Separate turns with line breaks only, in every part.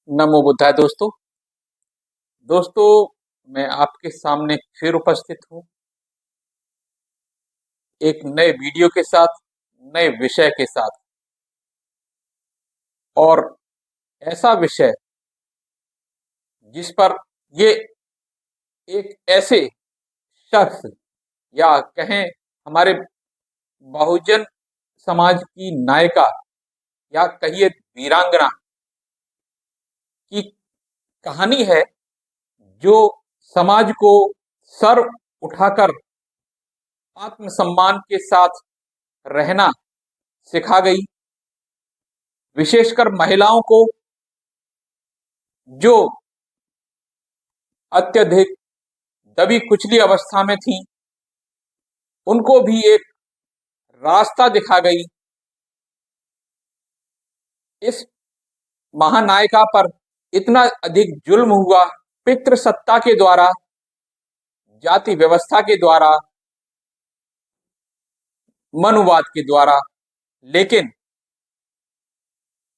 नमो बुद्धाय दोस्तों। दोस्तों, मैं आपके सामने फिर उपस्थित हूँ एक नए वीडियो के साथ, नए विषय के साथ। और ऐसा विषय जिस पर ये एक ऐसे शख्स या कहें हमारे बहुजन समाज की नायिका या कहिए वीरांगना की कहानी है, जो समाज को सर उठाकर आत्मसम्मान के साथ रहना सिखा गई। विशेषकर महिलाओं को, जो अत्यधिक दबी कुचली अवस्था में थी, उनको भी एक रास्ता दिखा गई। इस महानायिका पर इतना अधिक जुल्म हुआ, पितृसत्ता के द्वारा, जाति व्यवस्था के द्वारा, मनुवाद के द्वारा, लेकिन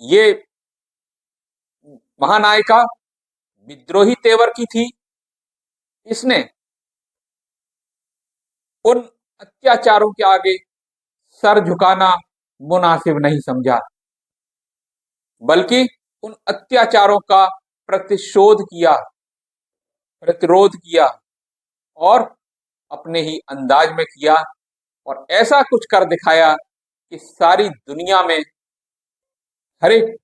ये महानायिका विद्रोही तेवर की थी। इसने उन अत्याचारों के आगे सर झुकाना मुनासिब नहीं समझा, बल्कि उन अत्याचारों का प्रतिशोध किया, प्रतिरोध किया और अपने ही अंदाज में किया। और ऐसा कुछ कर दिखाया कि सारी दुनिया में हर एक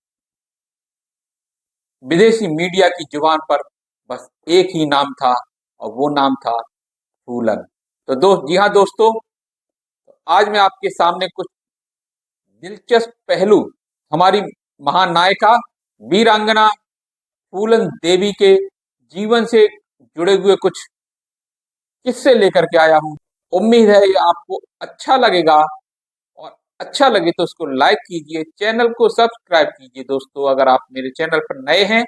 विदेशी मीडिया की जुबान पर बस एक ही नाम था, और वो नाम था फूलन। तो जी हाँ दोस्तों, आज मैं आपके सामने कुछ दिलचस्प पहलू हमारी महानायिका वीरांगना फूलन देवी के जीवन से जुड़े हुए कुछ किस्से लेकर के आया हूं। उम्मीद है ये आपको अच्छा लगेगा, और अच्छा लगे तो उसको लाइक कीजिए, चैनल को सब्सक्राइब कीजिए दोस्तों अगर आप मेरे चैनल पर नए हैं,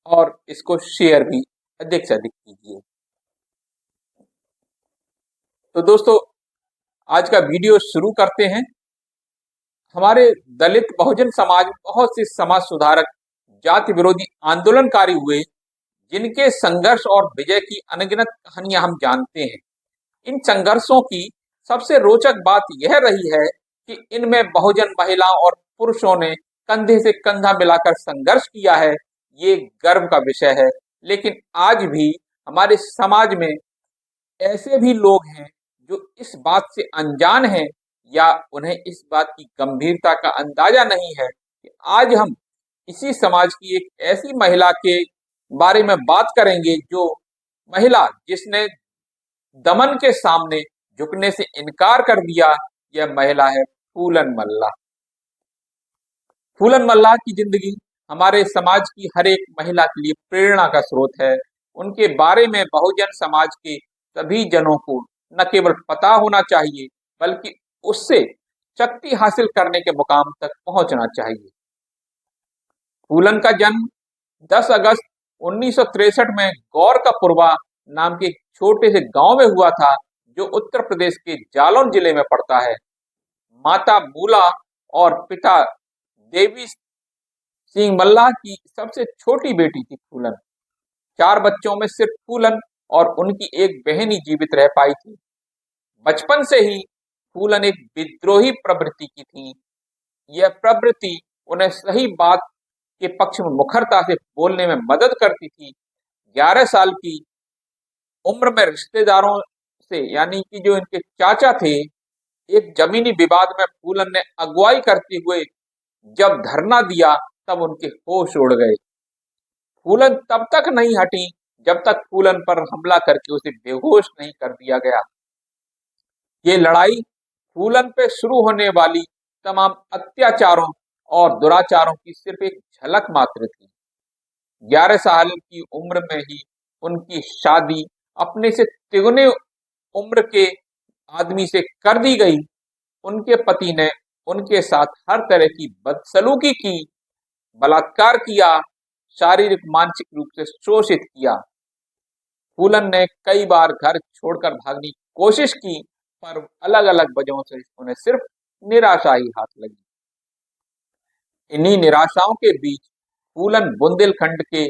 और इसको शेयर भी अधिक से अधिक कीजिए। तो दोस्तों, आज का वीडियो शुरू करते हैं। हमारे दलित बहुजन समाज में बहुत से समाज सुधारक, जाति विरोधी आंदोलनकारी हुए, जिनके संघर्ष और विजय की अनगिनत कहानियां हम जानते हैं। इन संघर्षों की सबसे रोचक बात यह रही है कि इनमें बहुजन महिलाओं और पुरुषों ने कंधे से कंधा मिलाकर संघर्ष किया है। ये गर्व का विषय है। लेकिन आज भी हमारे समाज में ऐसे भी लोग हैं जो इस बात से अनजान हैं, या उन्हें इस बात की गंभीरता का अंदाजा नहीं है कि आज हम इसी समाज की एक ऐसी महिला के बारे में बात करेंगे, जो महिला जिसने दमन के सामने झुकने से इनकार कर दिया। यह महिला है फूलन मल्लाह। फूलन मल्लाह की जिंदगी हमारे समाज की हर एक महिला के लिए प्रेरणा का स्रोत है। उनके बारे में बहुजन समाज के सभी जनों को न केवल पता होना चाहिए, बल्कि उससे शक्ति हासिल करने के मुकाम तक पहुंचना चाहिए। फूलन का जन्म 10 अगस्त 1963 में गौर का पुरवा नाम के एक छोटे से गांव में हुआ था, जो उत्तर प्रदेश के जालौन जिले में पड़ता है। माता मूला और पिता देवी सिंह मल्लाह की सबसे छोटी बेटी थी फूलन। 4 बच्चों में सिर्फ फूलन और उनकी एक बहन ही जीवित रह पाई थी। बचपन से ही फूलन एक विद्रोही प्रवृत्ति की थी। यह प्रवृत्ति उन्हें सही बात के पक्ष में मुखरता से बोलने में मदद करती थी। 11 साल की उम्र में रिश्तेदारों से, यानी कि जो इनके चाचा थे, एक जमीनी विवाद में फूलन ने अगुवाई करते हुए जब धरना दिया, तब उनके होश उड़ गए। फूलन तब तक नहीं हटी जब तक फूलन पर हमला करके उसे बेहोश नहीं कर दिया गया। ये लड़ाई फूलन पे शुरू होने वाली तमाम अत्याचारों और दुराचारों की सिर्फ एक झलक मात्र थी। 11 साल की उम्र में ही उनकी शादी अपने से तिगुने उम्र के आदमी से कर दी गई। उनके पति ने उनके साथ हर तरह की बदसलूकी की, बलात्कार किया, शारीरिक मानसिक रूप से शोषित किया। फूलन ने कई बार घर छोड़कर भागने की कोशिश की, पर अलग अलग वजहों से उन्हें सिर्फ निराशा ही हाथ लगी। इन्हीं निराशाओं के बीच फूलन बुंदेलखंड के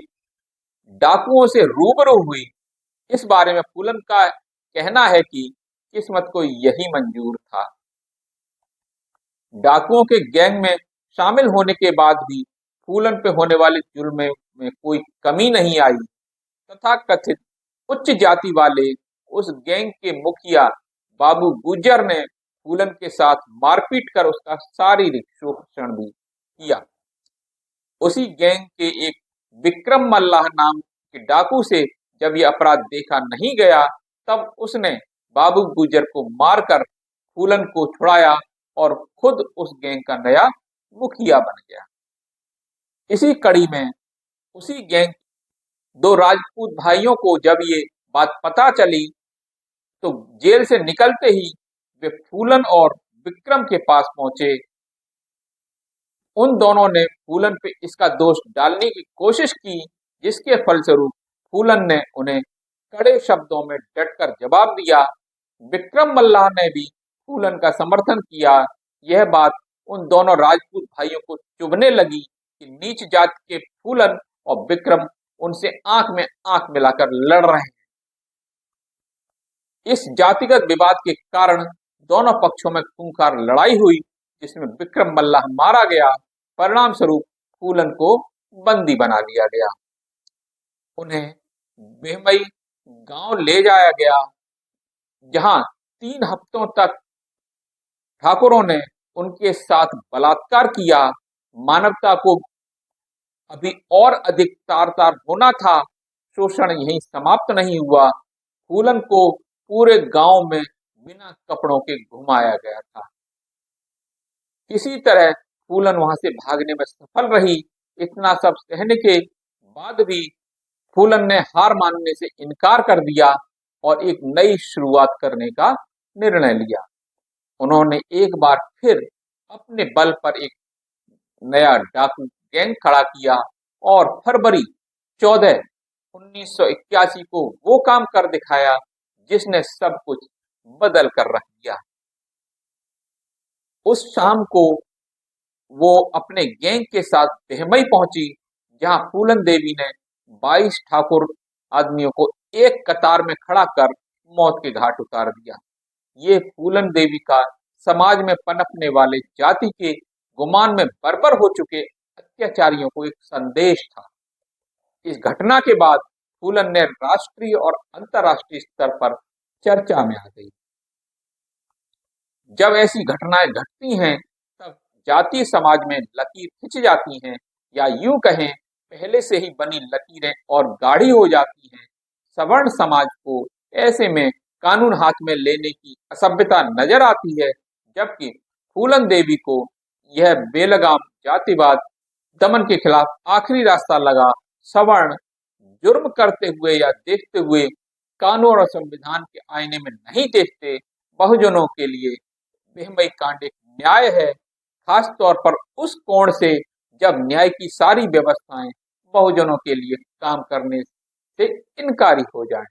डाकुओं से रूबरू हुई। इस बारे में फूलन का कहना है कि किस्मत को यही मंजूर था। डाकुओं के गैंग में शामिल होने के बाद भी फूलन पे होने वाले जुल्म में कोई कमी नहीं आई। तथाकथित उच्च जाति वाले उस गैंग के मुखिया बाबू गुज्जर ने फूलन के साथ मारपीट कर उसका शारीरिक शोषण भी किया। उसी गैंग के एक विक्रम मल्लाह नाम के डाकू से जब यह अपराध देखा नहीं गया, तब उसने बाबू गुज्जर को मारकर फूलन को छुड़ाया और खुद उस गैंग का नया मुखिया बन गया। इसी कड़ी में उसी गैंग दो राजपूत भाइयों को जब ये बात पता चली, तो जेल से निकलते ही वे फूलन और विक्रम के पास पहुंचे। उन दोनों ने फूलन पे इसका दोष डालने की कोशिश की, जिसके फलस्वरूप फूलन ने उन्हें कड़े शब्दों में डटकर जवाब दिया। विक्रम मल्लाह ने भी फूलन का समर्थन किया। यह बात उन दोनों राजपूत भाइयों को चुभने लगी कि नीच जाति के फूलन और विक्रम उनसे आंख में आंख मिलाकर लड़ रहे हैं। इस जातिगत विवाद के कारण दोनों पक्षों में खूंखार लड़ाई हुई, जिसमें विक्रम मल्लाह मारा गया। परिणाम स्वरूप फूलन को बंदी बना लिया गया। उन्हें बेहमई गांव ले जाया गया, जहां 3 हफ्तों तक ठाकुरों ने उनके साथ बलात्कार किया। मानवता को अभी और अधिक तार तार होना था। शोषण यहीं समाप्त नहीं हुआ। फूलन को पूरे गांव में बिना कपड़ों के घुमाया गया था। किसी तरह फूलन वहां से भागने में सफल रही। इतना सब सहने के बाद भी फूलन ने हार मानने से इनकार कर दिया और एक नई शुरुआत करने का निर्णय लिया। उन्होंने एक बार फिर अपने बल पर एक नया डाकू गैंग खड़ा किया और फरवरी 14, 1981 को वो काम कर दिखाया जिसने सब कुछ बदल कर रख दिया। उस शाम को वो अपने गैंग के साथ बेहमई पहुंची, जहां फूलन देवी ने 22 ठाकुर आदमियों को एक कतार में खड़ा कर मौत के घाट उतार दिया। ये फूलन देवी का समाज में पनपने वाले जाति के गुमान में बर्बर हो चुके अत्याचारियों को एक संदेश था। इस घटना के बाद फूलन ने राष्ट्रीय और अंतर्राष्ट्रीय स्तर पर चर्चा में आ गई। जब ऐसी घटनाएं घटती हैं, तब जातीय समाज में लकीर खिंच जाती हैं, या यूं कहें पहले से ही बनी लकीरें और गाढ़ी हो जाती हैं। सवर्ण समाज को ऐसे में कानून हाथ में लेने की असभ्यता नजर आती है, जबकि फूलन देवी को यह बेलगाम जातिवाद दमन के खिलाफ आखिरी रास्ता लगा। सवर्ण जुर्म करते हुए या देखते हुए कानून और संविधान के आईने में नहीं देखते। बहुजनों के लिए बेहमई कांड एक न्याय है, खास तौर पर उस कोण से जब न्याय की सारी व्यवस्थाएं बहुजनों के लिए काम करने से इनकारी हो जाएं।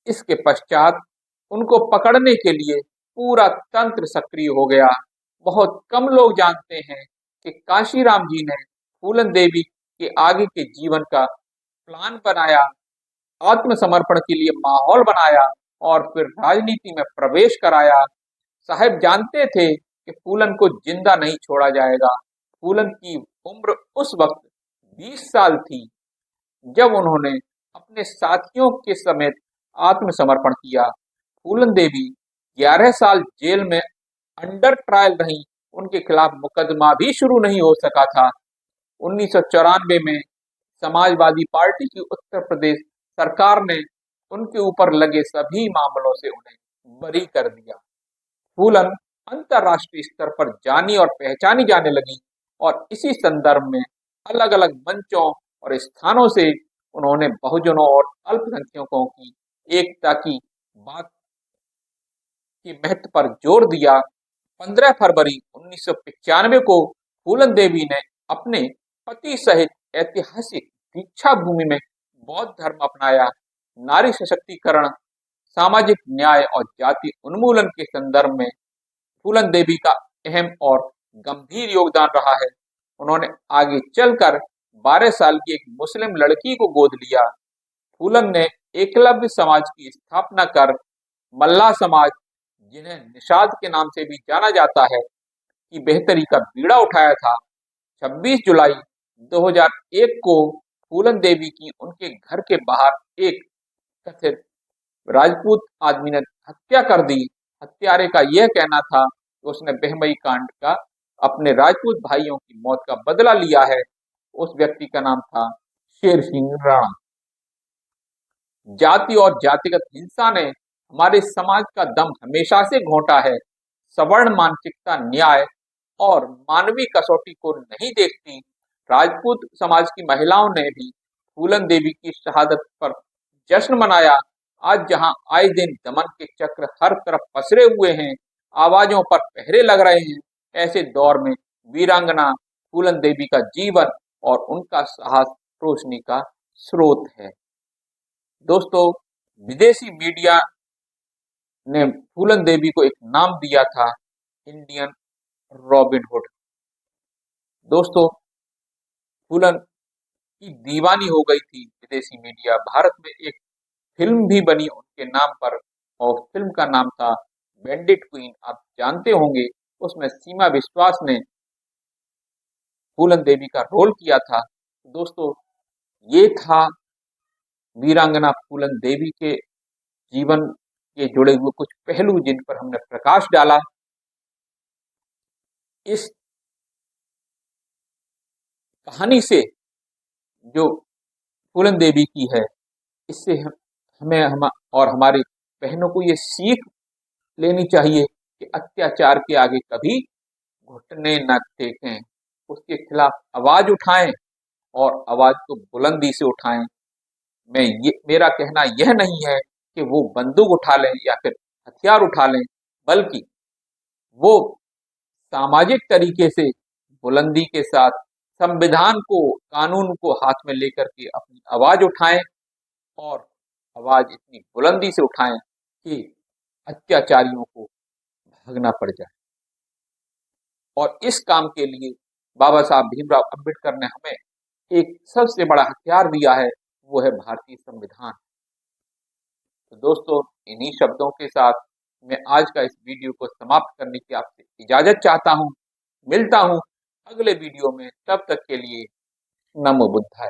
इसके पश्चात उनको पकड़ने के लिए पूरा तंत्र सक्रिय हो गया। बहुत कम लोग जानते हैं कि काशीराम जी ने फूलन देवी के आगे के जीवन का प्लान बनाया, आत्मसमर्पण के लिए माहौल बनाया और फिर राजनीति में प्रवेश कराया। साहब जानते थे कि फूलन को जिंदा नहीं छोड़ा जाएगा। फूलन की उम्र उस वक्त 20 साल थी जब उन्होंने अपने साथियों के समेत आत्मसमर्पण किया। फूलन देवी 11 साल जेल में अंडर ट्रायल रही। उनके खिलाफ मुकदमा भी शुरू नहीं हो सका था। 1994 में समाजवादी पार्टी की उत्तर प्रदेश सरकार ने उनके ऊपर लगे सभी मामलों से उन्हें बरी कर दिया। फूलन अंतर्राष्ट्रीय स्तर पर जानी और पहचानी जाने लगी और इसी संदर्भ में अलग अलग मंचों और स्थानों से उन्होंने बहुजनों और अल्पसंख्यकों की एकता की बात के महत्व पर जोर दिया। 15 फरवरी 1995 को फूलन देवी ने अपने पति सहित ऐतिहासिक दीक्षा भूमि में बौद्ध धर्म अपनाया। नारी सशक्तिकरण, सामाजिक न्याय और जाति उन्मूलन के संदर्भ में फूलन देवी का अहम और गंभीर योगदान रहा है। उन्होंने आगे चलकर 12 साल की एक मुस्लिम लड़की को गोद लिया। फूलन ने एकलव्य समाज की स्थापना कर मल्ला समाज, जिन्हें निषाद के नाम से भी जाना जाता है, की बेहतरी का बीड़ा उठाया था। 26 जुलाई 2001 को फूलन देवी की उनके घर के बाहर एक कथित राजपूत आदमी ने हत्या कर दी। हत्यारे का यह कहना था कि उसने बहमई कांड का अपने राजपूत भाइयों की मौत का बदला लिया है। उस व्यक्ति का नाम था शेर सिंह राणा। जाति और जातिगत हिंसा ने हमारे समाज का दम हमेशा से घोंटा है। सवर्ण मानसिकता न्याय और मानवीय कसौटी को नहीं देखती। राजपूत समाज की महिलाओं ने भी फूलन देवी की शहादत पर जश्न मनाया। आज जहां आए दिन दमन के चक्र हर तरफ पसरे हुए हैं, आवाजों पर पहरे लग रहे हैं, ऐसे दौर में वीरांगना फूलन देवी का जीवन और उनका साहस रोशनी का स्रोत है। दोस्तों, विदेशी मीडिया ने फूलन देवी को एक नाम दिया था, इंडियन रॉबिन हुड। दोस्तों, फूलन की दीवानी हो गई थी विदेशी मीडिया। भारत में एक फिल्म भी बनी उनके नाम पर और फिल्म का नाम था बैंडिट क्वीन। आप जानते होंगे, उसमें सीमा विश्वास ने फूलन देवी का रोल किया था। दोस्तों, ये था वीरांगना फूलन देवी के जीवन के जुड़े हुए कुछ पहलू जिन पर हमने प्रकाश डाला। इस कहानी से जो फूलन देवी की है, इससे हमें और हमारी बहनों को ये सीख लेनी चाहिए कि अत्याचार के आगे कभी घुटने न टेकें, उसके खिलाफ आवाज उठाएं और आवाज को बुलंदी से उठाएं। मेरा कहना यह नहीं है कि वो बंदूक उठा लें या फिर हथियार उठा लें, बल्कि वो सामाजिक तरीके से बुलंदी के साथ संविधान को, कानून को हाथ में लेकर के अपनी आवाज उठाएं और आवाज इतनी बुलंदी से उठाएं कि अत्याचारियों को भागना पड़ जाए। और इस काम के लिए बाबा साहब भीमराव अंबेडकर ने हमें एक सबसे बड़ा हथियार दिया है, वो है भारतीय संविधान। तो दोस्तों, इन्हीं शब्दों के साथ मैं आज का इस वीडियो को समाप्त करने की आपसे इजाजत चाहता हूं। मिलता हूं अगले वीडियो में, तब तक के लिए नमो बुद्धाय।